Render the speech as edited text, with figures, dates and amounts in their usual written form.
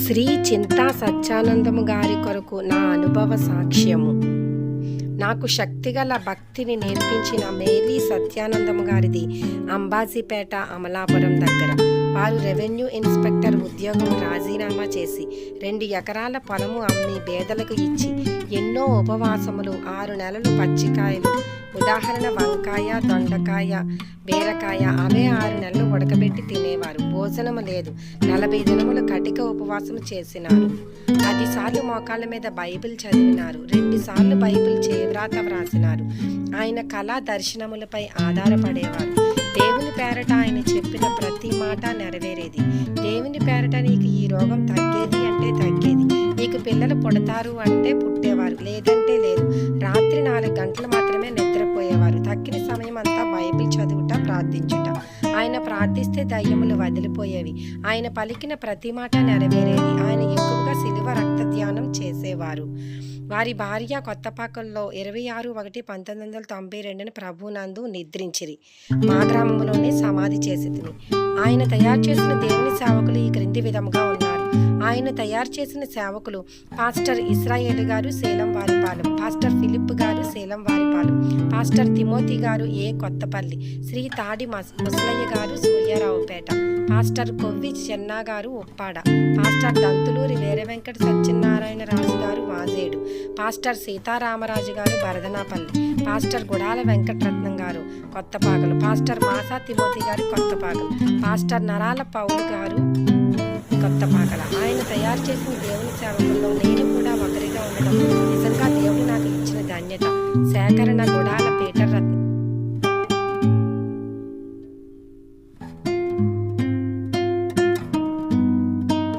శ్రీ చింతా సత్యానందము గారి కొరకు నా అనుభవ సాక్ష్యము. నాకు శక్తిగల భక్తిని నేర్పించిన మేరీ సత్యానందము గారిది అంబాజీపేట, అమలాపురం దగ్గర. వారు రెవెన్యూ ఇన్స్పెక్టర్ ఉద్యోగం రాజీనామా చేసి 2 ఎకరాల పొలము అమ్మి పేదలకు ఇచ్చి ఎన్నో ఉపవాసములు, 6 నెలలు పచ్చికాయలు, ఉదాహరణ వంకాయ, దొండకాయ, బీరకాయ, అవే 6 నెలలు ఉడకబెట్టి తినేవారు. భోజనము లేదు. 40 దినములు కటిక ఉపవాసము చేసినారు. 10 సార్లు మోకాళ్ళ మీద బైబిల్ చదివినారు. 2 సార్లు బైబిల్ చేవ్రాత వ్రాసినారు. ఆయన కళా దర్శనములపై ఆధారపడేవారు. దేవుని పేరట ఆయన చెప్పిన ప్రతి మాట నెరవేరేది. దేవుని పేరట నీకు ఈ రోగం తగ్గేది అంటే తగ్గేది, నీకు పిల్లలు పుడతారు అంటే పుట్టేవారు, లేదంటే లేదు. రాత్రి 4 గంటలు మాత్రమే నిద్రపోయేవారు. తక్కిన సమయం అంతా బైబిల్ చదువుట, ప్రార్థించుట. ఆయన ప్రార్థిస్తే దయ్యములు వదిలిపోయేవి. ఆయన పలికిన ప్రతి మాట నెరవేరేది. ఆయన ఎక్కువగా శిలువ రక్త ధ్యానం చేసేవారు. వారి భార్య కొత్తపాకల్లో 26/1/1992 ప్రభునందు నిద్రించిరి. మా గ్రామంలోనే సమాధి చేసితిని. ఆయన తయారు చేసిన దేవుని సేవకులు ఈ క్రింది విధముగా ఉన్నారు. ఆయన తయారు చేసిన సేవకులు: పాస్టర్ ఇస్రాయేల్ గారు, సేలం వారిపాలెం; పాస్టర్ ఫిలిప్ గారు, సేలం వారిపాలెం; పాస్టర్ తిమోతి గారు, కొత్తపల్లి; శ్రీ తాడి ముసలయ్య గారు, సూర్యారావుపేట; పాస్టర్ కొవ్వి చెన్నా గారు, ఉప్పాడ; పాస్టర్ దంతులూరి వీర వెంకట సత్యనారాయణ రాజు గారు, వాజేడు; పాస్టర్ సీతారామరాజు గారు, బరదనాపల్లి; పాస్టర్ గుడాల వెంకటరత్నం గారు, కొత్తపాకలు; పాస్టర్ మాసా తిమోతి గారు, కొత్తపాకలు; పాస్టర్ నరాల పౌలు గారు, కొత్తపాకల. ఆయన తయారు చేసిన దేవుని సేవకుల్లో నేను కూడా ఒకరిగా ఉండడం నిజంగా దేవుడు నాకు ఇచ్చిన ధన్యత. సేకరణ గుడాల